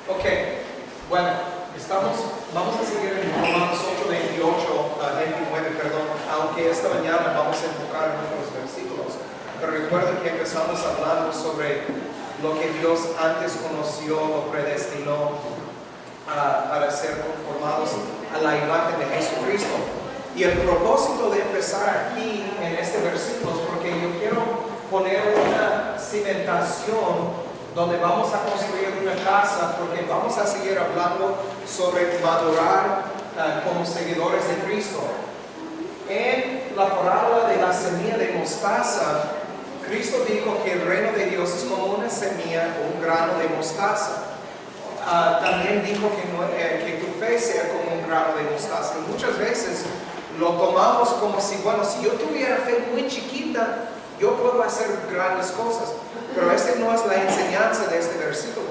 Ok, bueno, vamos a seguir en Romanos 8, 28, 29, perdón, aunque esta mañana vamos a enfocar en otros versículos. Pero recuerden que empezamos hablando sobre lo que Dios antes conoció o predestinó para ser conformados a la imagen de Jesucristo. Y el propósito de empezar aquí en este versículo es porque yo quiero poner una cimentación donde vamos a construir una casa, porque vamos a seguir hablando sobre madurar como seguidores de Cristo. En la parábola de la semilla de mostaza, Cristo dijo que el reino de Dios es como una semilla o un grano de mostaza. También dijo que tu fe sea como un grano de mostaza. Y muchas veces lo tomamos como si, bueno, si yo tuviera fe muy chiquita, yo puedo hacer grandes cosas. Pero esa no es la enseñanza de este versículo.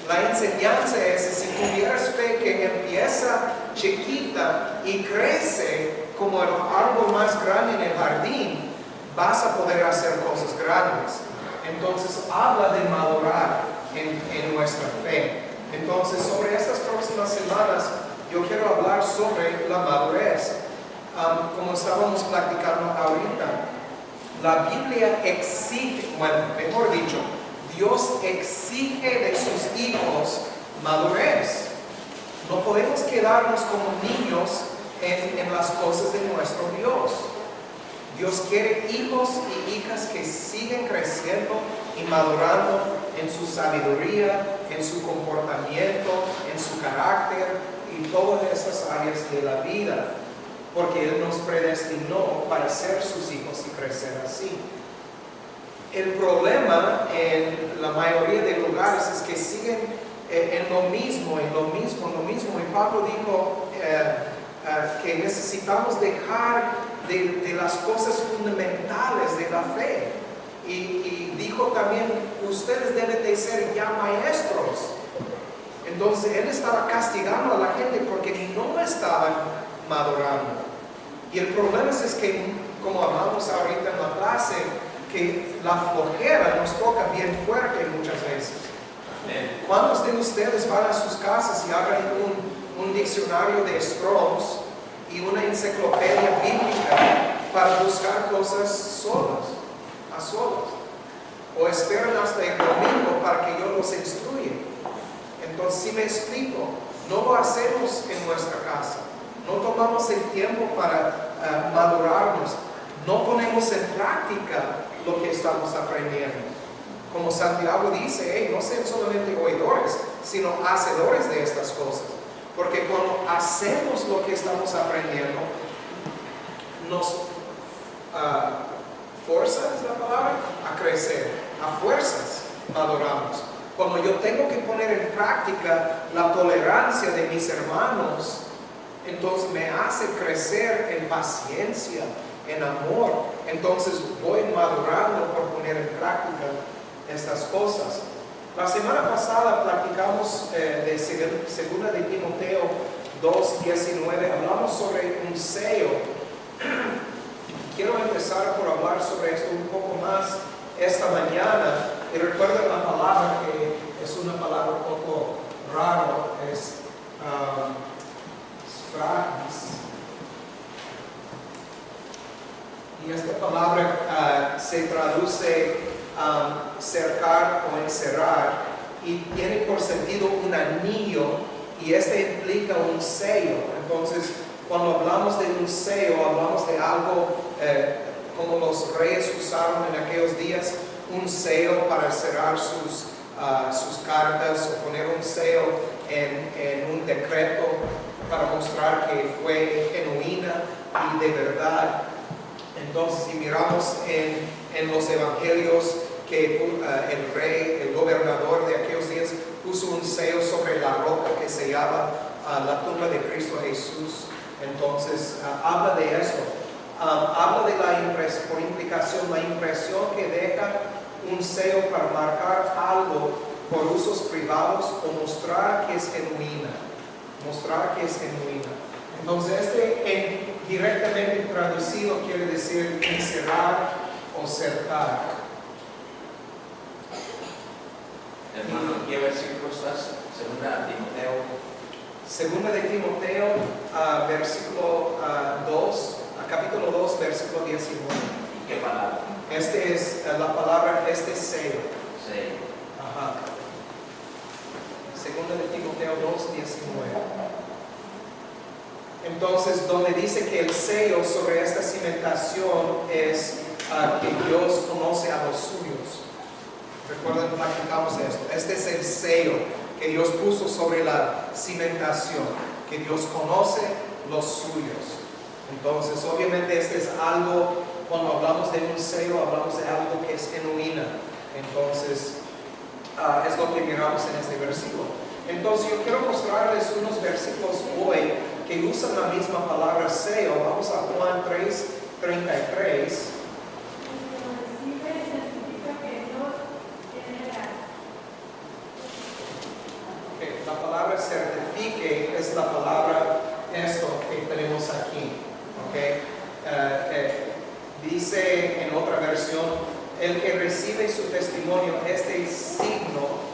La enseñanza es, si tuvieras fe que empieza chiquita y crece como el árbol más grande en el jardín, vas a poder hacer cosas grandes. Entonces habla de madurar en nuestra fe. Entonces sobre estas próximas semanas yo quiero hablar sobre la madurez. Como estábamos platicando ahorita, la Biblia exige, bueno, mejor dicho, Dios exige de sus hijos madurez. No podemos quedarnos como niños en las cosas de nuestro Dios. Dios quiere hijos y hijas que siguen creciendo y madurando en su sabiduría, en su comportamiento, en su carácter y todas esas áreas de la vida, porque Él nos predestinó para ser sus hijos y crecer así. El problema en la mayoría de lugares es que siguen en lo mismo. Y Pablo dijo que necesitamos dejar de las cosas fundamentales de la fe. Y dijo también, ustedes deben de ser ya maestros. Entonces Él estaba castigando a la gente porque no estaban madurando. Y el problema es que, como hablamos ahorita en la clase, que la flojera nos toca bien fuerte muchas veces. ¿Cuántos de ustedes van a sus casas y abren un diccionario de Strong's y una enciclopedia bíblica para buscar cosas a solas? O esperan hasta el domingo para que yo los instruya. Entonces, si me explico, no lo hacemos en nuestra casa. No tomamos el tiempo para madurarnos. No ponemos en práctica lo que estamos aprendiendo. Como Santiago dice, no sean solamente oidores, sino hacedores de estas cosas. Porque cuando hacemos lo que estamos aprendiendo, nos fuerza, es la palabra, a crecer. A fuerzas maduramos. Cuando yo tengo que poner en práctica la tolerancia de mis hermanos, entonces me hace crecer en paciencia, en amor. Entonces voy madurando por poner en práctica estas cosas. La semana pasada platicamos de 2 de Timoteo 2:19. Hablamos sobre un sello. Quiero empezar por hablar sobre esto un poco más esta mañana. Y recuerden la palabra, que es una palabra un poco rara, es sfragis. Y esta palabra se traduce cercar o encerrar, y tiene por sentido un anillo, y este implica un sello. Entonces, cuando hablamos de un sello, hablamos de algo como los reyes usaron en aquellos días, un sello para cerrar sus cartas, o poner un sello en un decreto para mostrar que fue genuina y de verdad. Entonces, si miramos en los evangelios que el rey, el gobernador de aquellos días, puso un sello sobre la roca que sellaba la tumba de Cristo Jesús. Entonces, habla de eso. Habla de por implicación, la impresión que deja un sello para marcar algo por usos privados o mostrar que es genuina. Entonces, directamente traducido quiere decir encerrar o cercar. Hermano, ¿qué versículo estás? Segunda de Timoteo, capítulo 2, versículo 19. ¿Y qué palabra? Este es la palabra, este es sello. Sello. Ajá. Segunda de Timoteo 2, 19. Entonces, donde dice que el sello sobre esta cimentación es que Dios conoce a los suyos. Recuerden, platicamos esto. Este es el sello que Dios puso sobre la cimentación, que Dios conoce los suyos. Entonces, obviamente, este es algo, cuando hablamos de un sello, hablamos de algo que es genuina. Entonces, es lo que miramos en este versículo. Entonces, yo quiero mostrarles unos versículos hoy que usan la misma palabra sello. Vamos a Juan 3, 33. La palabra certifique es la palabra esto que tenemos aquí. Dice en otra versión, el que recibe su testimonio, este signo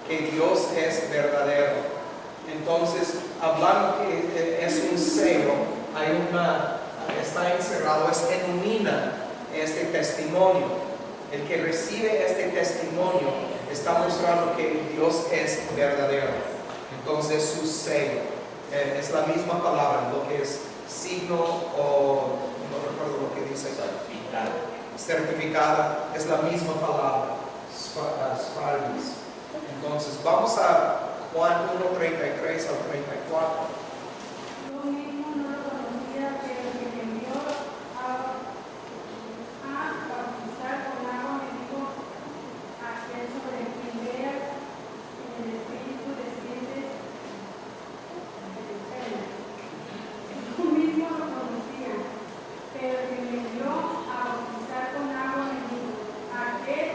que Dios es verdadero. Entonces, hablando que es un sello, está encerrado, es genuina este testimonio. El que recibe este testimonio está mostrando que Dios es verdadero. Entonces, su sello es la misma palabra, lo que es signo o no recuerdo lo que dice. Certificada es la misma palabra, sparvis. Entonces, vamos a Juan 1, 33 al 34. Yo mismo no lo conocía, pero el que me envió a bautizar con agua me dijo: aquel sobre quien veas en el Espíritu desciende del cielo. Yo mismo lo conocía, pero el que me envió a bautizar con agua me dijo: aquel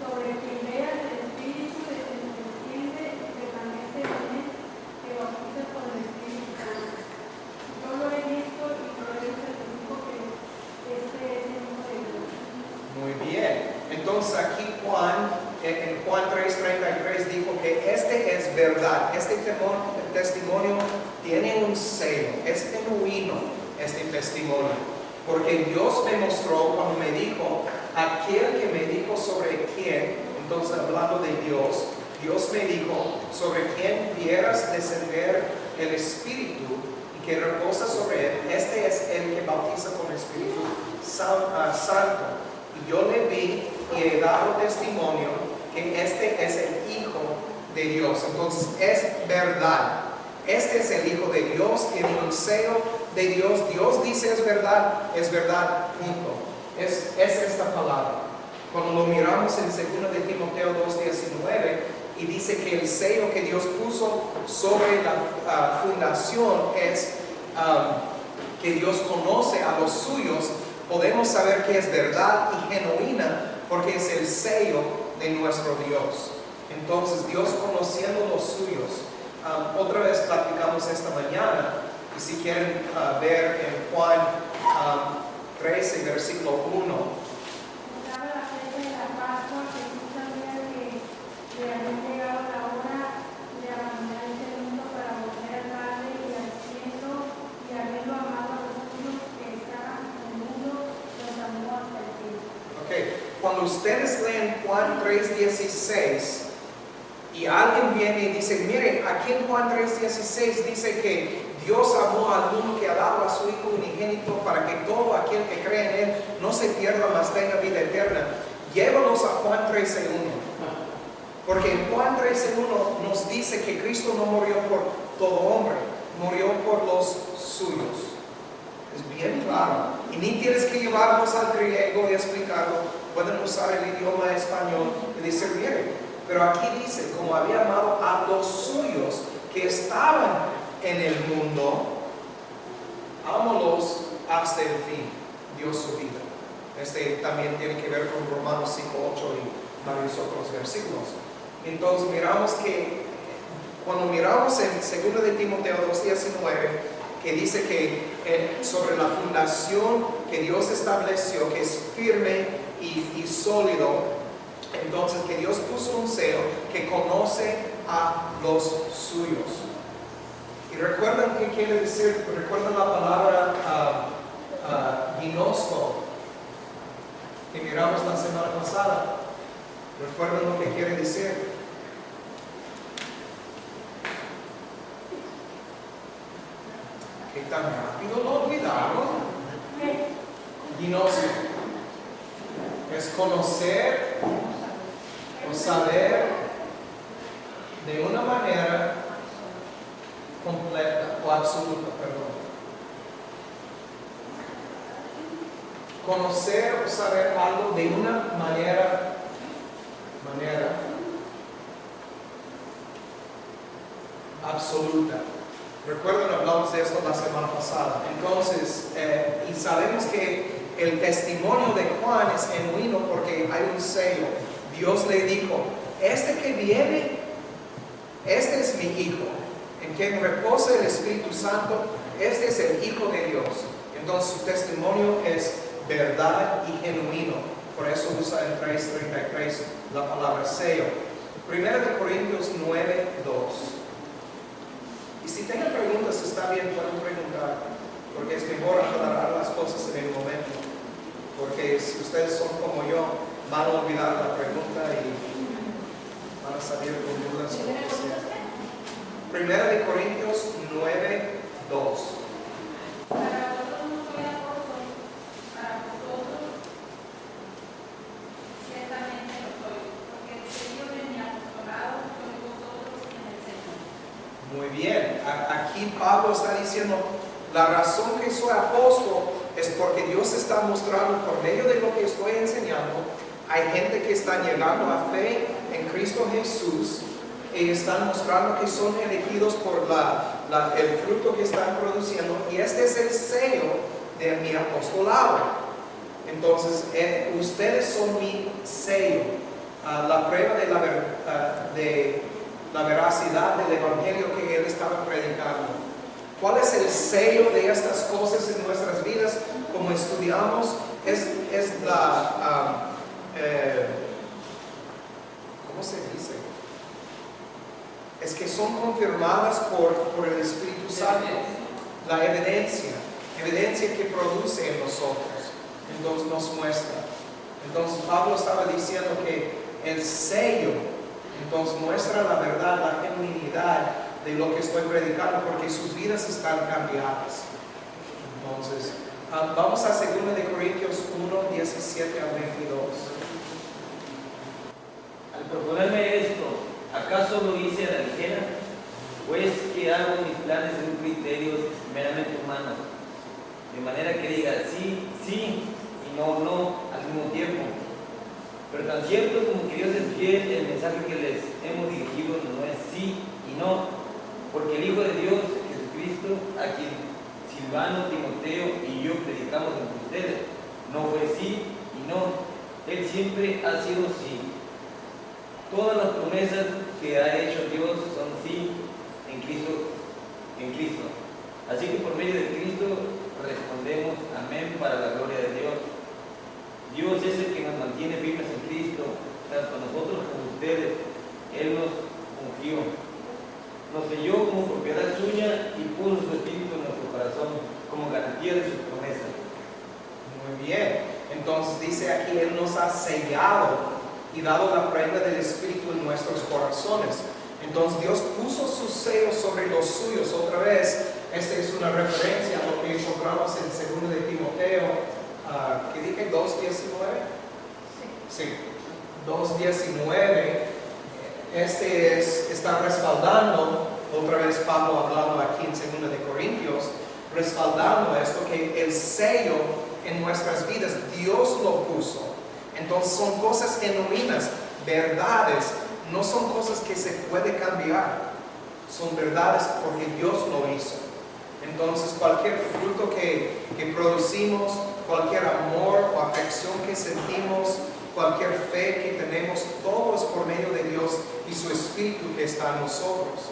sobre quien veas el Espíritu desciende y permanece en él, que bautiza con el Espíritu Santo. Yo lo he visto y por eso certifico que este es el Hijo de Dios. Muy bien. Entonces aquí Juan, en Juan 3:33 dijo que este es verdad. Este testimonio tiene un sello, es genuino este testimonio. Porque Dios me mostró cuando me dijo, aquel que me dijo sobre quién, entonces hablando de Dios, Dios me dijo sobre quién vieras descender el Espíritu y que reposa sobre él. Este es el que bautiza con el Espíritu Santo. Y yo le vi y he dado testimonio que este es el Hijo de Dios. Entonces es verdad. Este es el Hijo de Dios, tiene un sello de Dios. Dios dice es verdad, punto. Es esta palabra. Cuando lo miramos en 2 de Timoteo 2:19 y dice que el sello que Dios puso sobre la fundación es que Dios conoce a los suyos, podemos saber que es verdad y genuina porque es el sello de nuestro Dios. Entonces Dios conociendo los suyos. Otra vez platicamos esta mañana y si quieren ver en Juan 13 versículo 1. Estaba la fecha de la Pascua, Jesús sabía que le había llegado la hora de abandonar este mundo para volver al Padre, y haciendo y habiendo amado a los suyos que estaban en el mundo, los amó hasta el fin. Cuando ustedes leen Juan 3:16 y alguien viene y dice, miren, aquí en Juan 3:16 dice que Dios amó al mundo que ha dado a su Hijo unigénito para que todo aquel que cree en Él no se pierda, mas tenga vida eterna. Llévalos a Juan 13:1. Porque en Juan 13:1 nos dice que Cristo no murió por todo hombre, murió por los suyos. Es bien claro. Y ni tienes que llevarnos al griego y explicarlo. Pueden usar el idioma español y decir, miren, pero aquí dice, como había amado a los suyos que estaban en el mundo, ámalos hasta el fin. Dio su vida. Este también tiene que ver con Romanos 5:8 y varios otros versículos. Entonces miramos que cuando miramos en 2 de Timoteo 2:19, que dice que sobre la fundación que Dios estableció, que es firme y sólido, entonces que Dios puso un sello que conoce a los suyos. Y recuerdan qué quiere decir, recuerdan la palabra ginosko que miramos la semana pasada. ¿Recuerdan lo que quiere decir? ¿Qué tan rápido lo olvidaron? Ginosko es conocer o saber de una manera completa o absoluta, perdón. Conocer o saber algo de una manera absoluta. Recuerden, hablamos de esto la semana pasada. Entonces, y sabemos que el testimonio de Juan es genuino porque hay un sello. Dios le dijo, este que viene, este es mi hijo, en quien reposa el Espíritu Santo, este es el Hijo de Dios. Entonces su testimonio es verdad y genuino. Por eso usa en 3:33 la palabra sello. 1 Corintios 9:2. Y si tienen preguntas, está bien, pueden preguntar, porque es mejor aclarar las cosas en el momento. Porque si ustedes son como yo, van a olvidar la pregunta y van a salir con dudas. 1 Corintios 9:2. Para vosotros no soy apóstol, para vosotros ciertamente lo soy, porque el sello de mi apostolado soy vosotros en el Señor. Muy bien, aquí Pablo está diciendo, la razón que soy apóstol es porque Dios está mostrando por medio de lo que estoy enseñando, hay gente que está llegando a fe en Cristo Jesús y están mostrando que son elegidos por el fruto que están produciendo, y este es el sello de mi apostolado. Entonces, ustedes son mi sello, la prueba de la veracidad del evangelio que él estaba predicando. ¿Cuál es el sello de estas cosas en nuestras vidas? Como estudiamos, es la ¿cómo se dice? Es que son confirmadas por el Espíritu Santo. La evidencia que produce en nosotros. Entonces nos muestra. Entonces Pablo estaba diciendo que el sello, entonces muestra la verdad, la genuinidad de lo que estoy predicando, porque sus vidas están cambiadas. Entonces, vamos a 2 Corintios 1:17 al 22. Al proponerme esto, ¿acaso lo hice a la ligera? Pues que hago mis planes según criterios meramente humanos, de manera que diga sí, sí y no, no al mismo tiempo. Pero tan cierto como que Dios es fiel, el mensaje que les hemos dirigido no es sí y no, porque el Hijo de Dios, Jesucristo, a quien Silvano, Timoteo y yo predicamos entre ustedes, no fue sí y no, Él siempre ha sido sí. Todas las promesas que ha hecho Dios son sí en Cristo. Así que por medio de Cristo respondemos amén para la gloria de Dios. Dios es el que nos mantiene firmes en Cristo, tanto a nosotros como a ustedes. Él nos ungió, nos selló como propiedad suya y puso su espíritu en nuestro corazón como garantía de sus promesas. Muy bien, entonces dice aquí, Él nos ha sellado y dado la prenda del Espíritu en nuestros corazones. Entonces Dios puso sus sellos sobre los suyos. Otra vez, esta es una referencia a lo que encontramos en 2 de Timoteo, ¿qué dije? 2:19. Sí, 2:19. Está respaldando, otra vez Pablo hablando aquí en 2 de Corintios, respaldando esto, que el sello en nuestras vidas Dios lo puso. Entonces son cosas genuinas, verdades, no son cosas que se puede cambiar, son verdades porque Dios lo hizo. Entonces cualquier fruto que producimos, cualquier amor o afección que sentimos, cualquier fe que tenemos, todo es por medio de Dios y su Espíritu que está en nosotros.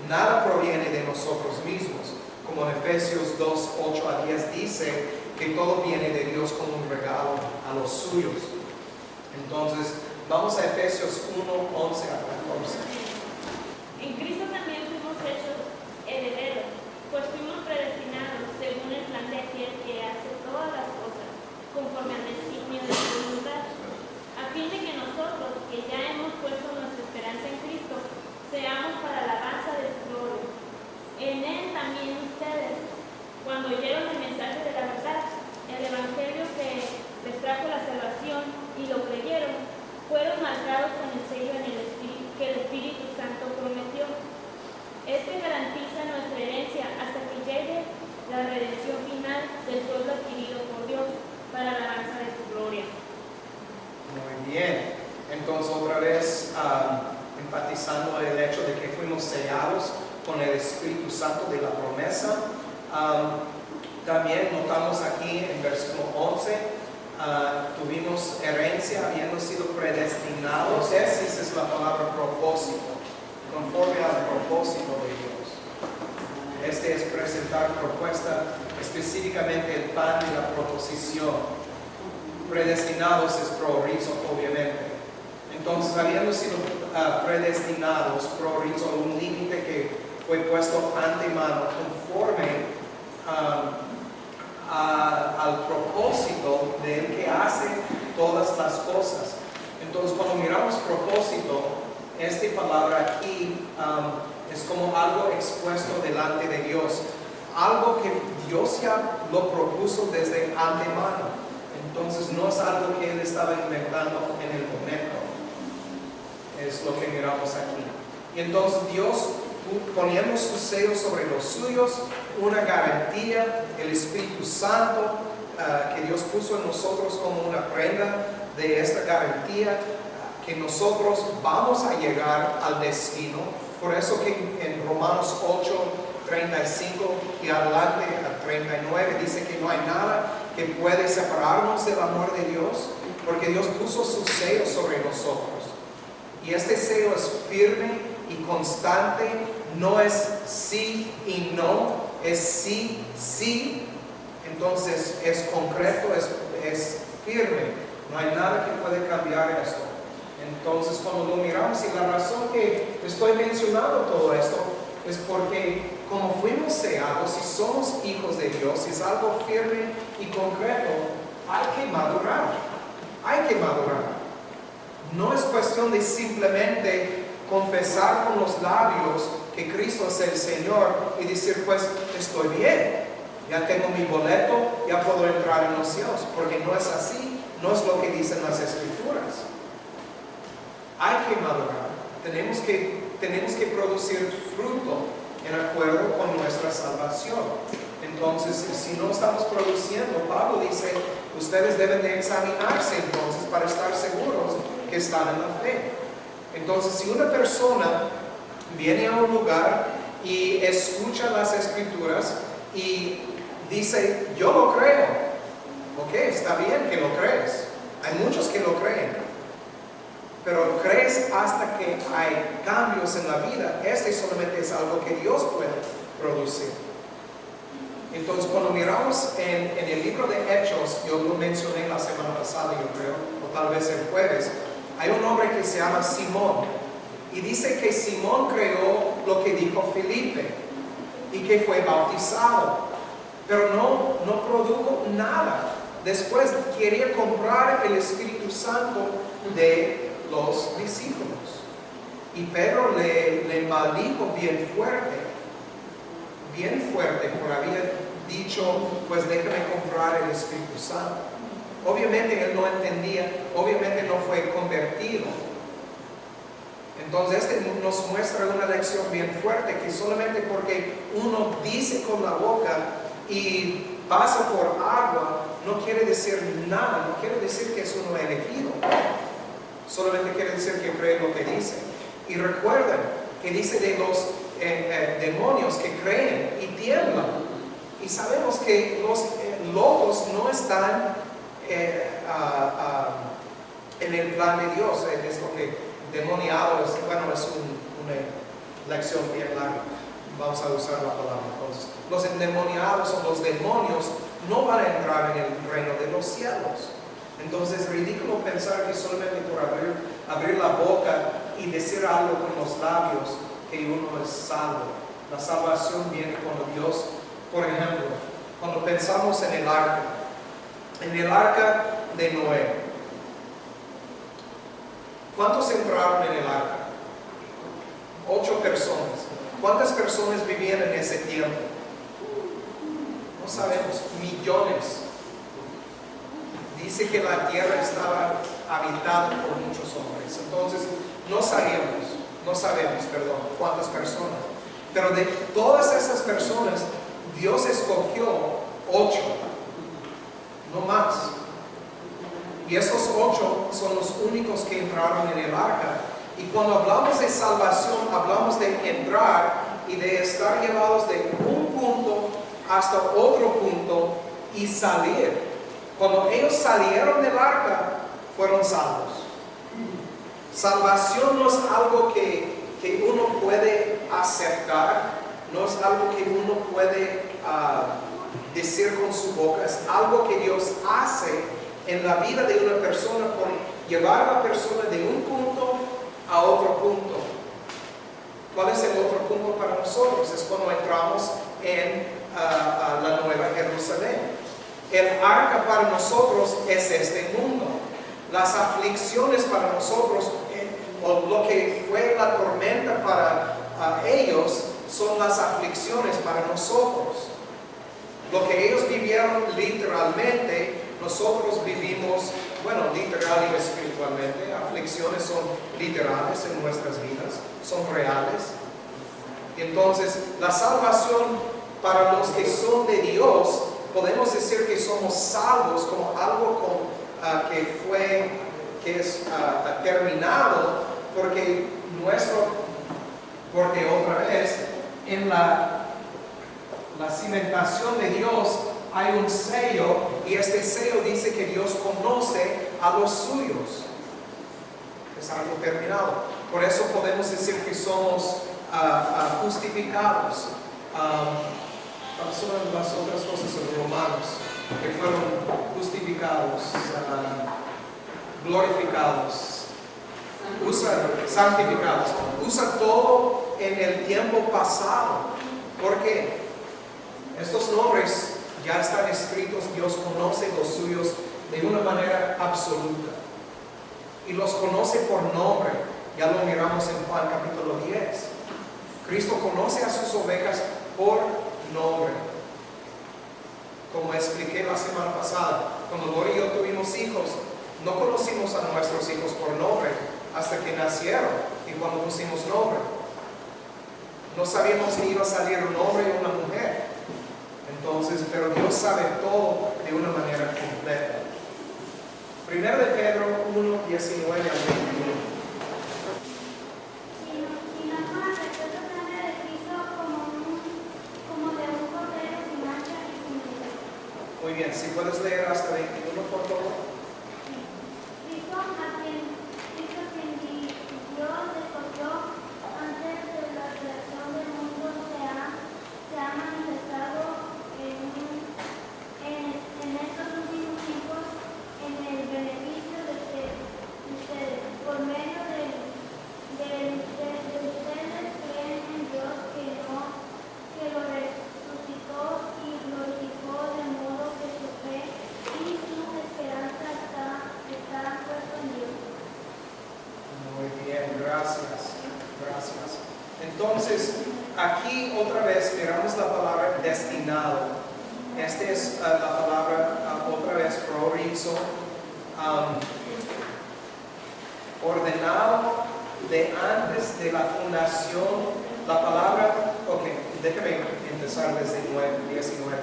Nada proviene de nosotros mismos, como en Efesios 2:8-10 dice que todo viene de Dios como un regalo a los suyos. Entonces, vamos a Efesios 1:11-14. fuimos sellados con el Espíritu Santo de la promesa. También notamos aquí en versículo 11, tuvimos herencia habiendo sido predestinados. Esa es la palabra propósito, conforme al propósito de Dios. Este es presentar propuesta, específicamente el pan de la proposición. Predestinados es prorizo, obviamente. Entonces, habiendo sido predestinados, prorizo, un límite que fue puesto antemano conforme al propósito del que hace todas las cosas. Entonces, cuando miramos propósito, esta palabra aquí es como algo expuesto delante de Dios, algo que Dios ya lo propuso desde antemano. Entonces, no es algo que Él estaba inventando en el momento. Es lo que miramos aquí. Y entonces Dios, poniendo su sello sobre los suyos, una garantía, el Espíritu Santo que Dios puso en nosotros como una prenda de esta garantía, que nosotros vamos a llegar al destino. Por eso que en Romanos 8, 35 y adelante a 39 dice que no hay nada que puede separarnos del amor de Dios, porque Dios puso su sello sobre nosotros. Y este sello es firme y constante, no es sí y no, es sí, sí. Entonces es concreto, es firme, no hay nada que puede cambiar esto. Entonces, cuando lo miramos, y la razón que estoy mencionando todo esto es porque como fuimos sellados y somos hijos de Dios, es algo firme y concreto, hay que madurar, hay que madurar. No es cuestión de simplemente confesar con los labios que Cristo es el Señor y decir, pues estoy bien, ya tengo mi boleto, ya puedo entrar en los cielos, porque no es así, no es lo que dicen las Escrituras. Hay que madurar, tenemos que producir fruto en acuerdo con nuestra salvación. Entonces, si no estamos produciendo, Pablo dice, ustedes deben de examinarse entonces para estar seguros que están en la fe. Entonces, si una persona viene a un lugar y escucha las Escrituras y dice, yo lo creo, ok, está bien que lo crees, hay muchos que lo creen, pero crees hasta que hay cambios en la vida. Este solamente es algo que Dios puede producir. Entonces, cuando miramos en el libro de Hechos, yo lo mencioné la semana pasada, yo creo, o tal vez el jueves, hay un hombre que se llama Simón, y dice que Simón creó lo que dijo Felipe, y que fue bautizado, pero no produjo nada. Después quería comprar el Espíritu Santo de los discípulos, y Pedro le maldijo bien fuerte, por haber dicho, pues déjame comprar el Espíritu Santo. Obviamente él no entendía, obviamente no fue convertido. Entonces este nos muestra una lección bien fuerte, que solamente porque uno dice con la boca y pasa por agua, no quiere decir nada, no quiere decir que es uno elegido. Solamente quiere decir que cree lo que dice. Y recuerden que dice de los demonios que creen y tiemblan. Y sabemos que los locos no están en el plan de Dios. Es lo que demoniado es. Bueno, es una lección bien larga. Vamos a usar la palabra. Entonces, los endemoniados o los demonios no van a entrar en el reino de los cielos. Entonces es ridículo pensar que solamente por abrir la boca y decir algo con los labios que uno es salvo. La salvación viene cuando Dios, por ejemplo, cuando pensamos en el arca de Noé. ¿Cuántos entraron en el arca? 8 personas. ¿Cuántas personas vivían en ese tiempo? No sabemos, millones. Dice que la tierra estaba habitada por muchos hombres. Entonces, no sabemos, cuántas personas. Pero de todas esas personas, Dios escogió 8, no más. Y esos 8 son los únicos que entraron en el arca. Y cuando hablamos de salvación, hablamos de entrar y de estar llevados de un punto hasta otro punto y salir. Cuando ellos salieron del arca, fueron salvos. Salvación no es algo que uno puede aceptar, no es algo que uno puede decir con su boca, es algo que Dios hace en la vida de una persona por llevar a la persona de un punto a otro punto. ¿Cuál es el otro punto para nosotros? Es cuando entramos en la Nueva Jerusalén. El arca para nosotros es este mundo. Las aflicciones para nosotros, o lo que fue la tormenta para ellos, son las aflicciones para nosotros. Lo que ellos vivieron literalmente, nosotros vivimos, bueno, literal y espiritualmente. Aflicciones son literales en nuestras vidas, son reales. Entonces, la salvación para los que son de Dios, podemos decir que somos salvos como algo que es terminado, porque otra vez en la cimentación de Dios hay un sello, y este sello dice que Dios conoce a los suyos. Es algo terminado. Por eso podemos decir que somos justificados. Son las otras cosas en Romanos, que fueron justificados, glorificados, santificados. Usa todo en el tiempo pasado. ¿Por qué? Estos nombres ya están escritos. Dios conoce los suyos de una manera absoluta y los conoce por nombre. Ya lo miramos en Juan capítulo 10. Cristo conoce a sus ovejas por nombre. Como expliqué la semana pasada, cuando Lori y yo tuvimos hijos, no conocimos a nuestros hijos por nombre hasta que nacieron y cuando pusimos nombre. No sabíamos que iba a salir un hombre y una mujer. Entonces, pero Dios sabe todo de una manera completa. Primero de Pedro 1, 19 al 21. Muy bien, si puedes leer hasta 21, por favor. Cristo a quien Dios escogió antes de la creación del mundo se ha manifestado en estos últimos tiempos en el beneficio de ustedes. Por medio de ustedes creen en Dios que lo resucitó y glorificó, de modo que su fe y su esperanza está puesta en Dios. Muy bien, gracias. Gracias. Entonces, aquí otra vez miramos la palabra destinado. Esta es la palabra otra vez prorizo, ordenado de antes de la fundación. La palabra, déjame empezar desde 19.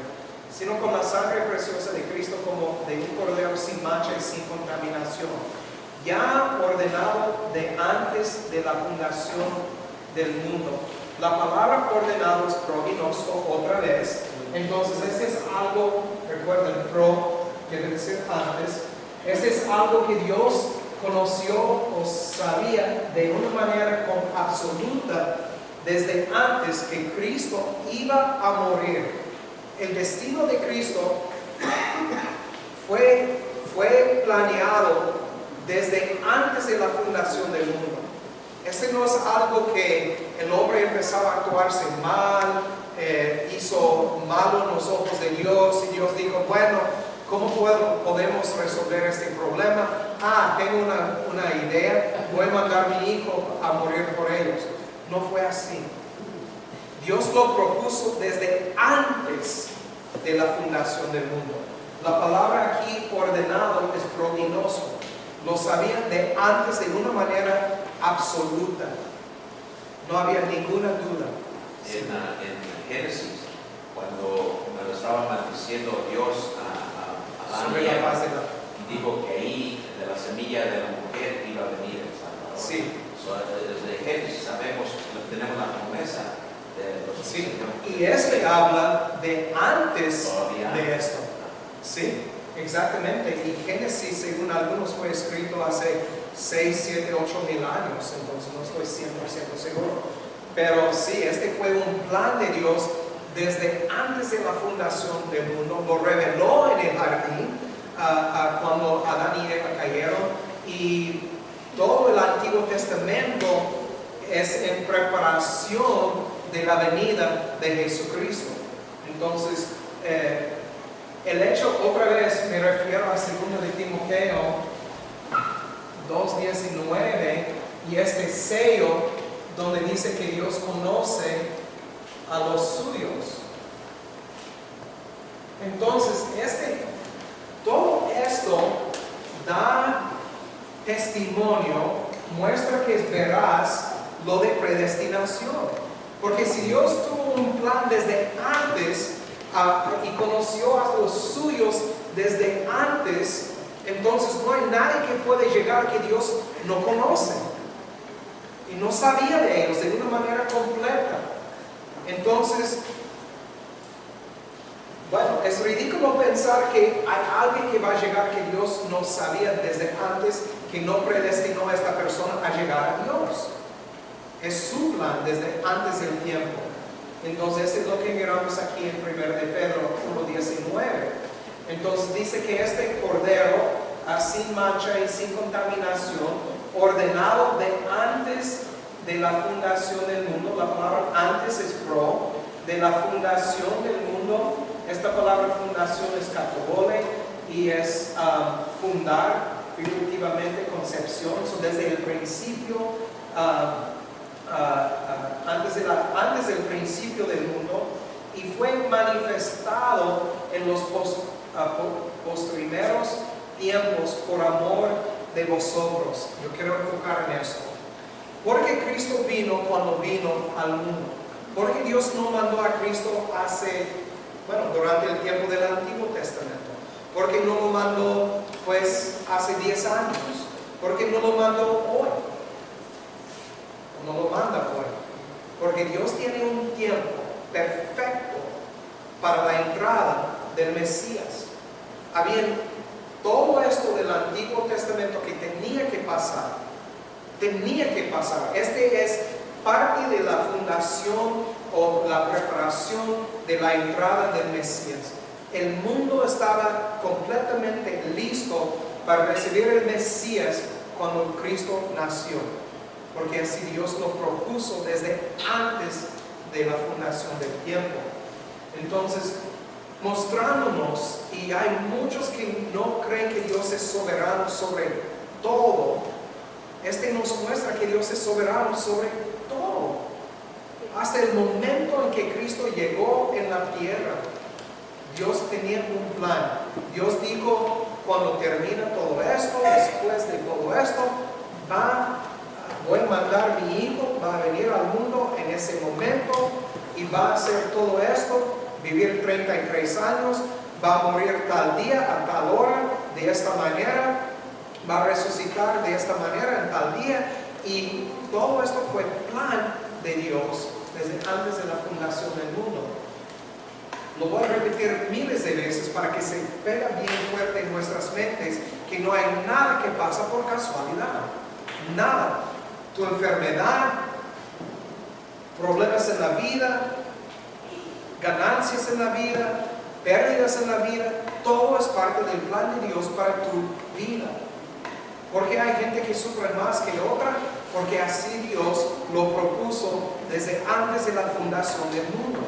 Sino con la sangre preciosa de Cristo como de un cordero sin mancha y sin contaminación, ya ordenado de antes de la fundación del mundo. La palabra ordenado es proginosko otra vez. Entonces, este es algo, recuerden, pro quiere decir antes. Este es algo que Dios conoció o sabía de una manera absoluta desde antes que Cristo iba a morir. El destino de Cristo fue planeado desde antes de la fundación del mundo. Este no es algo que el hombre empezaba a actuarse mal, hizo malo en los ojos de Dios y Dios dijo, bueno, ¿cómo podemos resolver este problema? Tengo una idea, voy a mandar a mi hijo a morir por ellos. No fue así. Dios lo propuso desde antes de la fundación del mundo. La palabra aquí ordenado es proginoso. Lo sabían de antes de una manera absoluta. No había ninguna duda. En Génesis, cuando estaba maldiciendo Dios a Adán Sobre y la Eva, paz de la... dijo que ahí de la semilla de la mujer iba a venir el Salvador. Sí. Desde Génesis sabemos que tenemos la promesa de los Sí, y este habla de antes Todavía. de esto. Sí, exactamente. Y Génesis, según algunos, fue escrito hace 6, 7, 8 mil años, entonces no estoy 100% seguro. Pero sí, este fue un plan de Dios desde antes de la fundación del mundo. Lo reveló en el jardín cuando Adán y Eva cayeron, y todo el Antiguo Testamento es en preparación de la venida de Jesucristo. Entonces, el hecho, otra vez me refiero a 2 de Timoteo 2:19, y este sello donde dice que Dios conoce a los suyos. Entonces, todo esto da testimonio, muestra que es veraz lo de predestinación. Porque si Dios tuvo un plan desde antes y conoció a los suyos desde antes, entonces no hay nadie que puede llegar que Dios no conoce y no sabía de ellos de una manera completa. Entonces, bueno, es ridículo pensar que hay alguien que va a llegar que Dios no sabía desde antes, que no predestinó a esta persona a llegar a Dios. Es su plan desde antes del tiempo. Entonces, es lo que miramos aquí en 1 de Pedro 1:19. Entonces dice que este cordero, sin mancha y sin contaminación, ordenado de antes de la fundación del mundo. La palabra antes es pro, de la fundación del mundo. Esta palabra fundación es katobole y es fundar, figurativamente concepción. So, desde el principio, antes del principio del mundo, y fue manifestado en los postrimeros tiempos por amor de vosotros. Yo quiero enfocar en esto. Porque Cristo vino cuando vino al mundo. Porque Dios no mandó a Cristo durante el tiempo del Antiguo Testamento. Porque no lo mandó hace 10 años. Porque no lo mandó hoy. No lo manda hoy. Porque Dios tiene un tiempo perfecto para la entrada del Mesías. Había todo esto del Antiguo Testamento que tenía que pasar. Este es parte de la fundación o la preparación de la entrada del Mesías. El mundo estaba completamente listo para recibir el Mesías cuando Cristo nació, porque así Dios lo propuso desde antes de la fundación del tiempo. Entonces, mostrándonos, y hay muchos que no creen que Dios es soberano sobre todo. Nos muestra que Dios es soberano sobre todo. Hasta el momento en que Cristo llegó en la tierra, Dios tenía un plan. Dios dijo, cuando termina todo esto, después de todo esto, voy a mandar mi hijo, va a venir al mundo en ese momento y va a hacer todo esto, vivir 33 años, va a morir tal día, a tal hora, de esta manera, va a resucitar de esta manera en tal día, y todo esto fue plan de Dios desde antes de la fundación del mundo. Lo voy a repetir miles de veces para que se pega bien fuerte en nuestras mentes, que no hay nada que pasa por casualidad. Nada. Tu enfermedad, problemas en la vida, ganancias en la vida, pérdidas en la vida, todo es parte del plan de Dios para tu vida. Porque hay gente que sufre más que otra, porque así Dios lo propuso desde antes de la fundación del mundo.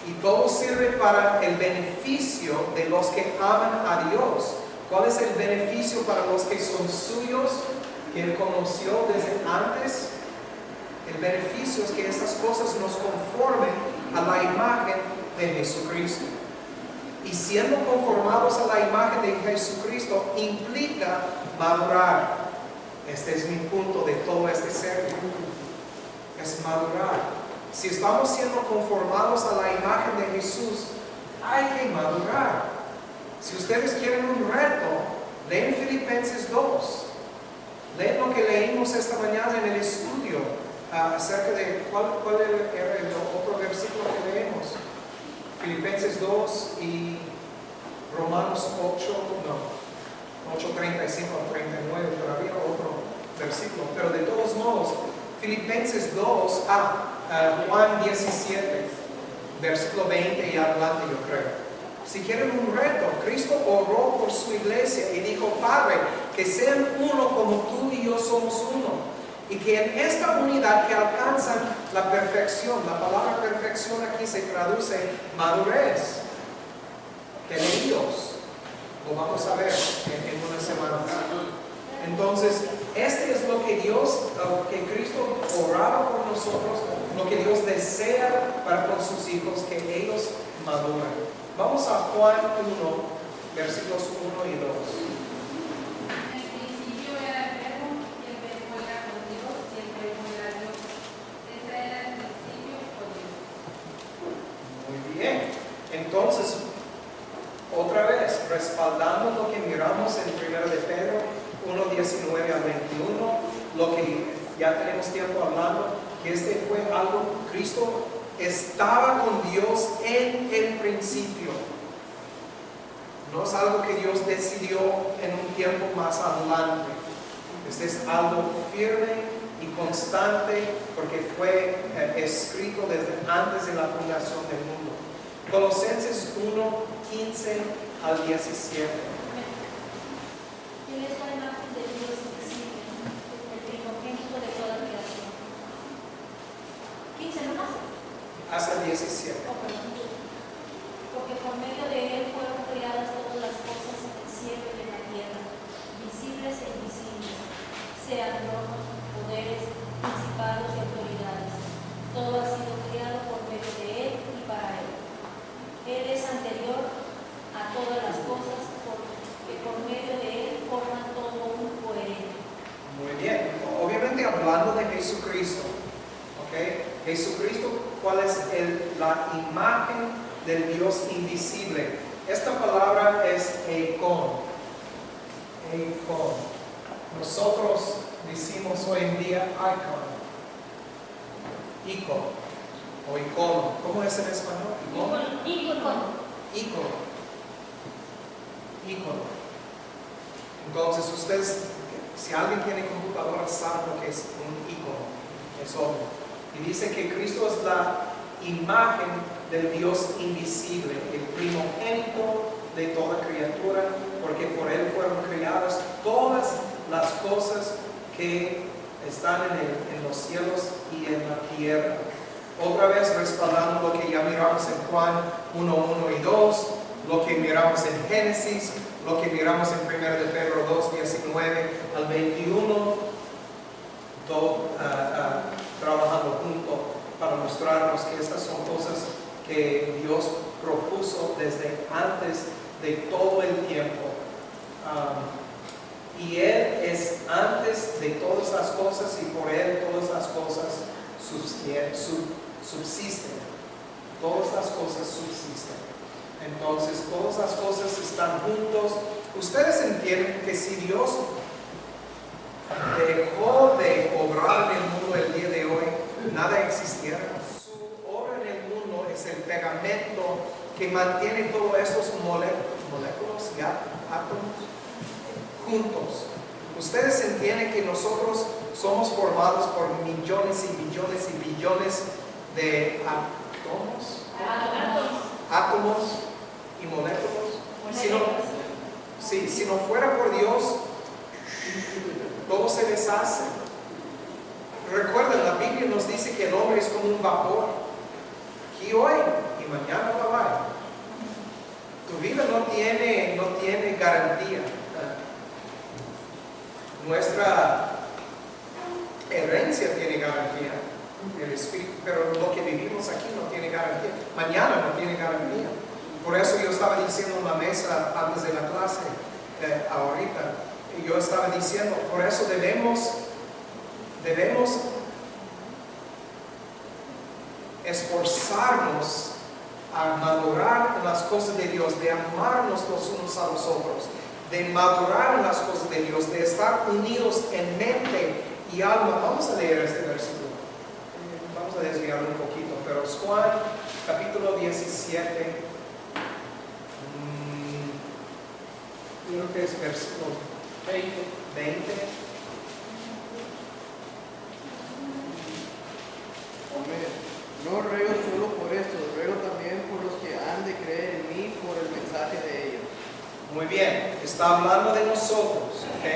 Y todo sirve para el beneficio de los que aman a Dios. ¿Cuál es el beneficio para los que son suyos, que Él conoció desde antes? El beneficio es que estas cosas nos conformen a la imagen de Jesucristo. Y siendo conformados a la imagen de Jesucristo implica madurar. Este es mi punto de todo este sermón. Es madurar. Si estamos siendo conformados a la imagen de Jesús, hay que madurar. Si ustedes quieren un reto, leen Filipenses 2. Leen lo que leímos esta mañana en el estudio acerca de cuál era el otro versículo que leemos. Filipenses 2 y Romanos 8, no, 8:35 al 39, todavía otro versículo. Pero de todos modos, Filipenses 2, Juan 17, versículo 20 y adelante, yo creo. Si quieren un reto, Cristo oró por su iglesia y dijo: Padre, que sean uno como tú y yo somos uno. Y que en esta unidad que alcanzan la perfección, la palabra perfección aquí se traduce madurez, que de Dios, lo vamos a ver en unas semanas. Entonces, este es lo que que Cristo oraba por nosotros, lo que Dios desea para con sus hijos, que ellos maduren. Vamos a Juan 1, versículos 1 y 2. En el principio era el verbo, y el verbo era con Dios, y el verbo era Dios. Ese era el principio con Dios. Muy bien. Entonces, otra vez, respaldando lo que miramos en 1 de Pedro 1:19 al 21, lo que ya tenemos tiempo hablando, que este fue algo, Cristo estaba con Dios en el principio. No es algo que Dios decidió en un tiempo más adelante. Este es algo firme y constante porque fue escrito desde antes de la fundación del mundo. Colosenses 1:15 al 17. Él es la imagen de Dios invisible, el primogénito de toda creación. 15 no más. Hasta 17. Porque por medio de él fueron creadas todas las cosas en el cielo y en la tierra, visibles e invisibles, sean tronos, poderes, principados y autoridades. Todo ha sido creado por medio de él y para él. Él es anterior a todas las cosas, porque por medio de él forman todo un coherente. Muy bien. Obviamente hablando de Jesucristo. ¿Ok? Jesucristo, ¿cuál es la imagen del Dios invisible? Esta palabra es eikon. Eikon. Nosotros decimos hoy en día icon o icono. ¿Cómo es en español? Icono. Entonces ustedes, si alguien tiene computadora, saben lo que es un icono. Es obvio. Y dice que Cristo es la imagen del Dios invisible, el primogénito de toda criatura, porque por Él fueron creadas todas las cosas que están en los cielos y en la tierra. Otra vez respaldando lo que ya miramos en Juan 1:1 y 2, lo que miramos en Génesis, lo que miramos en 1 de Pedro 2:19 al 21, todo trabajando junto para mostrarnos que estas son cosas que Dios propuso desde antes de todo el tiempo. Y Él es antes de todas las cosas y por Él todas las cosas subsisten. Todas las cosas subsisten. Entonces todas las cosas están juntos. Ustedes entienden que si Dios dejó de obrar en el mundo el día de hoy, nada existiera. Su obra en el mundo es el pegamento que mantiene todos estos moléculas y átomos juntos. Ustedes entienden que nosotros somos formados por millones y millones y billones de átomos y moléculas. Si no fuera por Dios, todo se deshace. Recuerden, la Biblia nos dice que el hombre es como un vapor, aquí hoy y mañana va. Tu vida no tiene garantía. Nuestra herencia tiene garantía, el espíritu, pero lo que vivimos aquí no tiene garantía. Mañana no tiene garantía. Por eso yo estaba diciendo en la mesa antes de la clase, ahorita, yo estaba diciendo, por eso debemos esforzarnos a madurar en las cosas de Dios, de amarnos los unos a los otros. de madurar en las cosas de Dios, de estar unidos en mente y alma. Vamos a leer este versículo. Vamos a desviarlo un poquito, pero es Juan capítulo 17. Creo que es versículo 20. Amén. No ruego solo por esto, ruego también por los que han de creer en mí por el mensaje de ellos. Muy bien, está hablando de nosotros, ¿ok?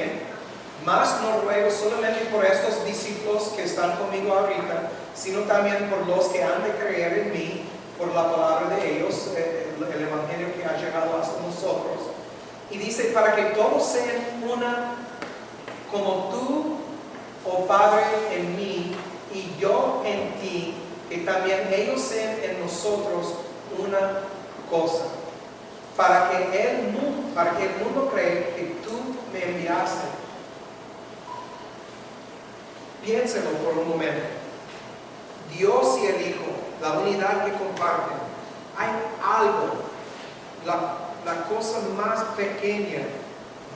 Más no ruego solamente por estos discípulos que están conmigo ahorita, sino también por los que han de creer en mí, por la palabra de ellos, el evangelio que ha llegado hasta nosotros. Y dice, para que todos sean una, como tú, oh Padre, en mí, y yo en ti, que también ellos sean en nosotros una cosa. Para que el mundo cree que tú me enviaste. Piénselo por un momento. Dios y el Hijo, la unidad que comparten. Hay algo, la cosa más pequeña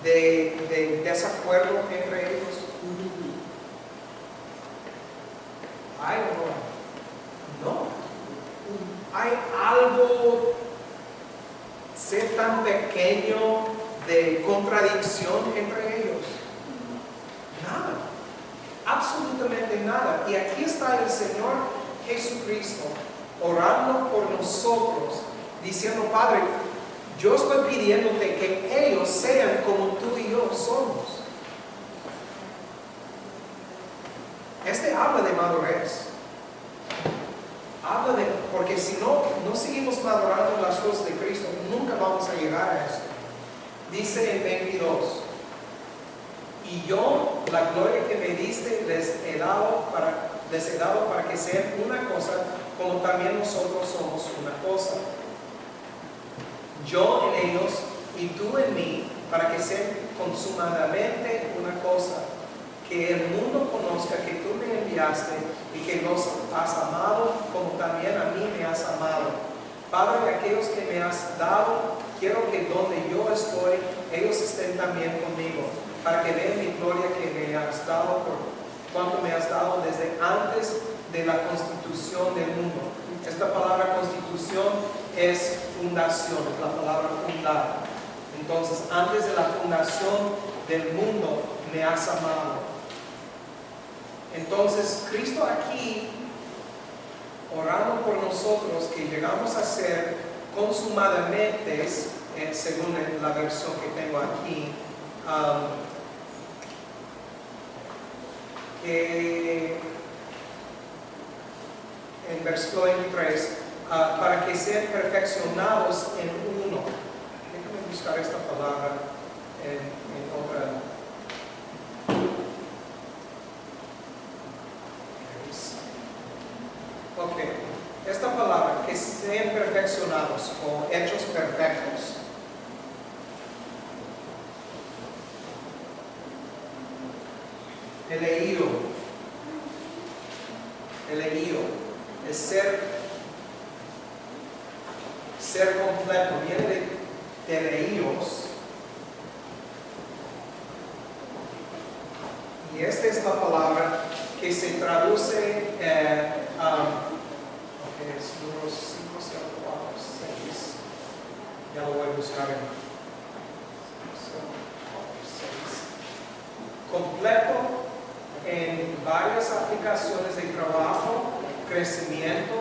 de desacuerdo entre ellos. ¿Hay o no? No. Hay algo ser tan pequeño de contradicción entre ellos. Nada. Absolutamente nada. Y aquí está el Señor Jesucristo orando por nosotros, diciendo, Padre, yo estoy pidiéndote que ellos sean como tú y yo somos. Este habla de madurez. Habla de, porque si no seguimos madurando las cosas de Cristo, nunca vamos a llegar a esto. Dice en 22, y yo, la gloria que me diste, les he dado para que sean una cosa, como también nosotros somos una cosa. Yo en ellos y tú en mí, para que sean consumadamente una cosa, que el mundo conozca que tú me enviaste y que los has amado como también a mí me has amado. Padre, aquellos que me has dado, quiero que donde yo estoy, ellos estén también conmigo, para que vean mi gloria que me has dado, por cuanto me has dado desde antes de la constitución del mundo. Esta palabra constitución es fundación, es la palabra fundar. Entonces, antes de la fundación del mundo, me has amado. Entonces, Cristo aquí, orando por nosotros, que llegamos a ser consumadamente, según la versión que tengo aquí, que en versículo 23, para que sean perfeccionados en uno. Déjame buscar esta palabra en otra. Ok, esta palabra, que sean perfeccionados o hechos perfectos. Elegido es ser completo, viene de elegidos. Y esta es la palabra que se traduce es números 5, 6, 4, 6. Ya lo voy a buscar en 5, 6. Completo en varias aplicaciones de trabajo, crecimiento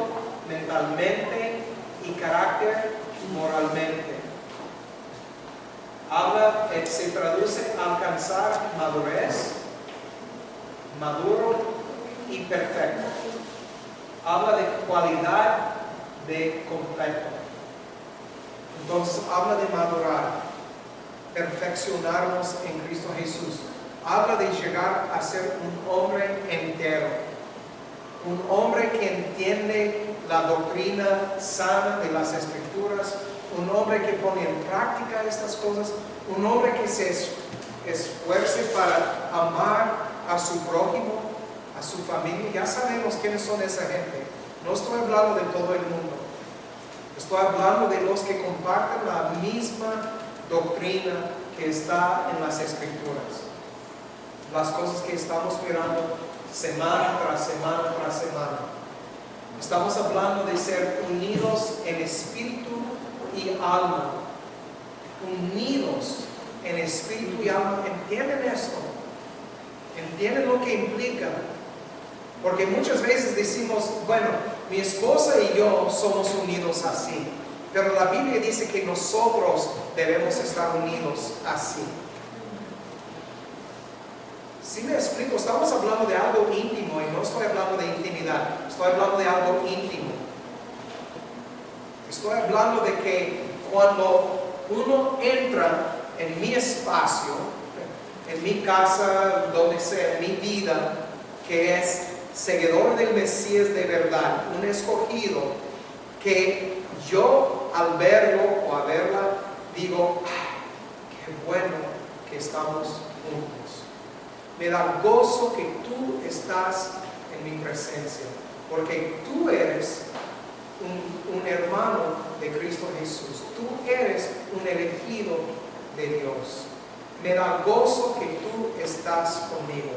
mentalmente y carácter moralmente. Se traduce alcanzar madurez, maduro y perfecto. Habla de cualidad de completo. Entonces habla de madurar, perfeccionarnos en Cristo Jesús. Habla de llegar a ser un hombre entero, un hombre que entiende la doctrina sana de las Escrituras, un hombre que pone en práctica estas cosas, un hombre que se esfuerce para amar a su prójimo, a su familia. Ya sabemos quiénes son esa gente. No estoy hablando de todo el mundo. Estoy hablando de los que comparten la misma doctrina que está en las Escrituras. Las cosas que estamos mirando semana tras semana tras semana. Estamos hablando de ser unidos en espíritu y alma. Unidos en espíritu y alma. ¿Entienden esto? ¿Entienden lo que implica? Porque muchas veces decimos, bueno, mi esposa y yo somos unidos así. Pero la Biblia dice que nosotros debemos estar unidos así. Si me explico, estamos hablando de algo íntimo y no estoy hablando de intimidad. Estoy hablando de algo íntimo. Estoy hablando de que cuando uno entra en mi espacio, en mi casa, donde sea, en mi vida, que es seguidor del Mesías de verdad, un escogido, que yo al verlo o a verla digo, qué bueno que estamos juntos. Me da gozo que tú estás en mi presencia, porque tú eres un hermano de Cristo Jesús. Tú eres un elegido de Dios. Me da gozo que tú estás conmigo.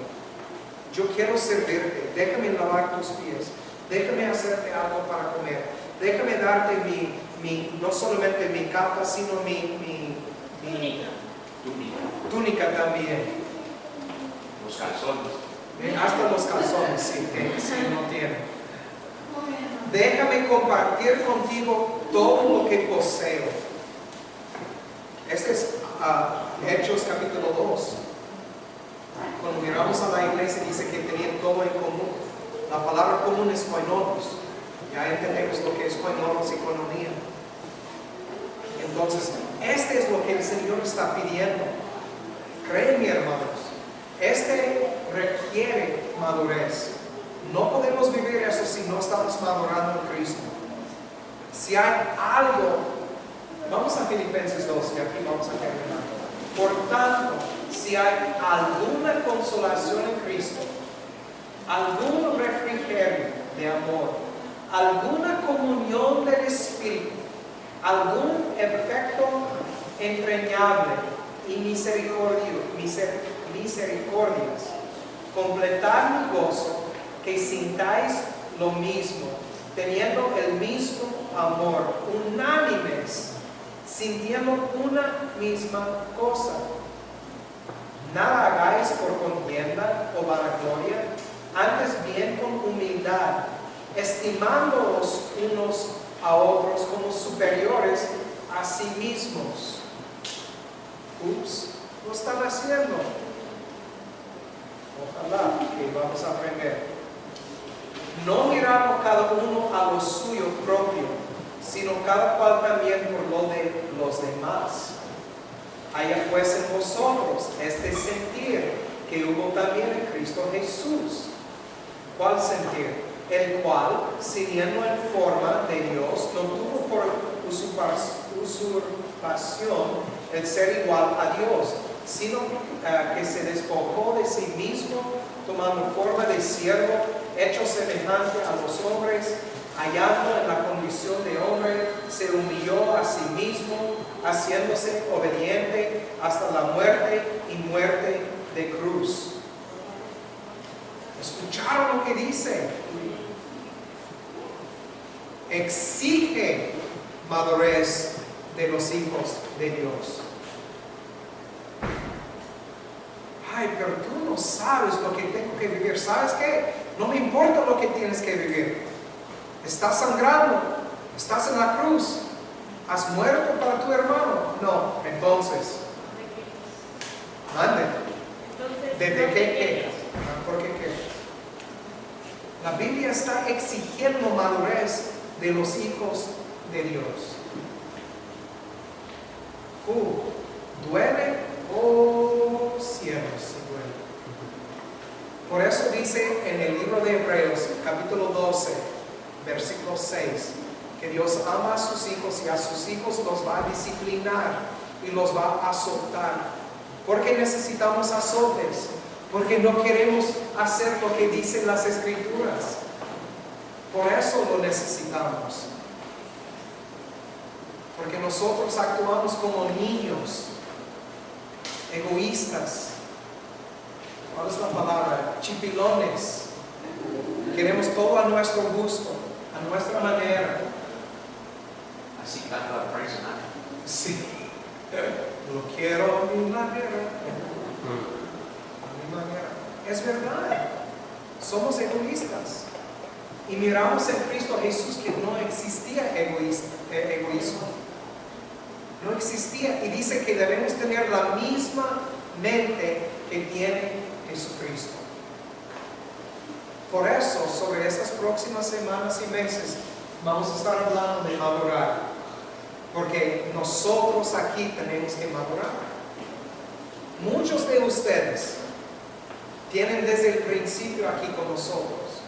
Yo quiero servirte. Déjame lavar tus pies. Déjame hacerte algo para comer. Déjame darte no solamente mi capa, sino mi túnica también. Los calzones. Hasta los calzones, sí, que no tienen. Déjame compartir contigo todo lo que poseo. Este es Hechos capítulo 2. Cuando miramos a la iglesia dice que tenían todo en común. La palabra común es koinonos. Ya entendemos lo que es koinonos y koinonía. Entonces, este es lo que el Señor está pidiendo. Créanme, hermanos, este requiere madurez. No podemos vivir eso si no estamos madurando en Cristo. Si hay algo, vamos a Filipenses 2 y aquí vamos a terminar. Por tanto, si hay alguna consolación en Cristo, algún refrigerio de amor, alguna comunión del Espíritu, algún efecto entrañable y misericordias, completad mi gozo, que sintáis lo mismo, teniendo el mismo amor, unánimes, sintiendo una misma cosa. Nada hagáis por contienda o vanagloria, antes bien con humildad, estimándoos unos a otros como superiores a sí mismos. Ups, lo están haciendo. Ojalá que vamos a aprender. No mirando cada uno a lo suyo propio, sino cada cual también por lo de los demás. Haya pues en vosotros este sentir que hubo también en Cristo Jesús. ¿Cuál sentir? El cual, siendo en forma de Dios, no tuvo por usurpación el ser igual a Dios, sino que se despojó de sí mismo, tomando forma de siervo, hecho semejante a los hombres, hallando en la condición de hombre, se humilló a sí mismo, haciéndose obediente hasta la muerte y muerte de cruz. ¿Escucharon lo que dice? Exige madurez de los hijos de Dios. Ay, pero tú no sabes lo que tengo que vivir. ¿Sabes qué? No me importa lo que tienes que vivir. Estás sangrando, estás en la cruz, has muerto para tu hermano. No, entonces, mande. ¿Desde qué quejas? ¿Por qué quejas? La Biblia está exigiendo madurez de los hijos de Dios. ¿Duele? Oh cielos, sí duele. Por eso dice en el libro de Hebreos, capítulo 12, versículo 6, que Dios ama a sus hijos y a sus hijos los va a disciplinar y los va a azotar. ¿Por qué necesitamos azotes? Porque no queremos hacer lo que dicen las Escrituras. Por eso lo necesitamos. Porque nosotros actuamos como niños. egoístas. ¿Cuál es la palabra? Chipilones. Queremos todo a nuestro gusto, a nuestra manera. Así canta Frank Sinatra. Sí. Lo quiero a mi manera. A mi manera. Es verdad. Somos egoístas. Y miramos en Cristo Jesús que no existía egoísmo. No existía. Y dice que debemos tener la misma mente que tiene Jesucristo. Por eso, sobre estas próximas semanas y meses, vamos a estar hablando de madurar. Porque nosotros aquí tenemos que madurar. Muchos de ustedes tienen desde el principio aquí con nosotros.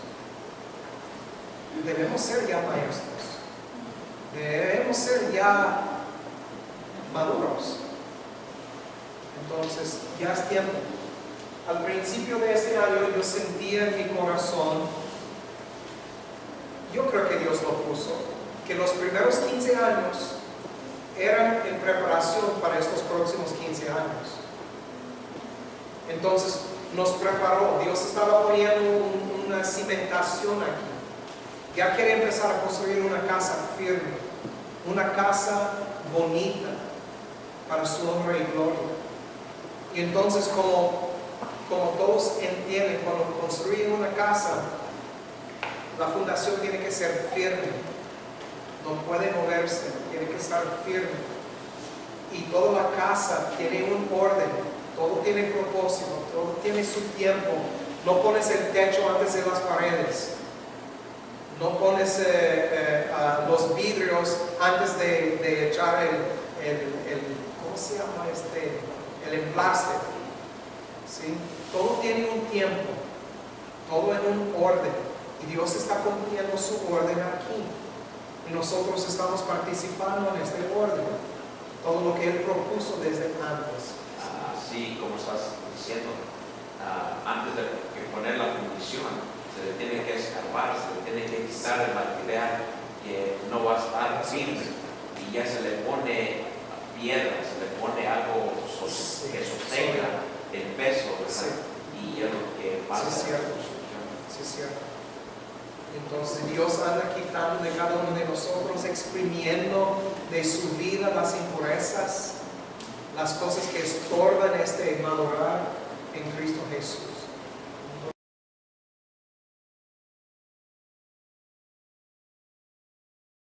Debemos ser ya maestros. Debemos ser ya maduros. Entonces, ya es tiempo. Al principio de este año yo sentía en mi corazón, yo creo que Dios lo puso, que los primeros 15 años eran en preparación para estos próximos 15 años. Entonces nos preparó, Dios estaba poniendo una cimentación aquí. Ya quiere empezar a construir una casa firme, una casa bonita para su honra y gloria. Y entonces como todos entienden, cuando construyen una casa, la fundación tiene que ser firme, no puede moverse, tiene que estar firme. Y toda la casa tiene un orden, todo tiene propósito, todo tiene su tiempo. No pones el techo antes de las paredes, no pones los vidrios antes de echar ¿cómo se llama el emplaste? ¿Sí? Todo tiene un tiempo, todo en un orden, y Dios está cumpliendo su orden aquí, y nosotros estamos participando en este orden, todo lo que Él propuso desde antes. Así como estás diciendo, antes de poner la fundición, se le tiene que escarbar, se le tiene que quitar el material que no va a estar firme, y ya se le pone piedra, se le pone algo que sostenga el peso, Sí. y es lo que pasa Sí, en la cierto. construcción. Sí, es cierto. Entonces Dios anda quitando de cada uno de nosotros, exprimiendo de su vida las impurezas, las cosas que estorban madurar en Cristo Jesús.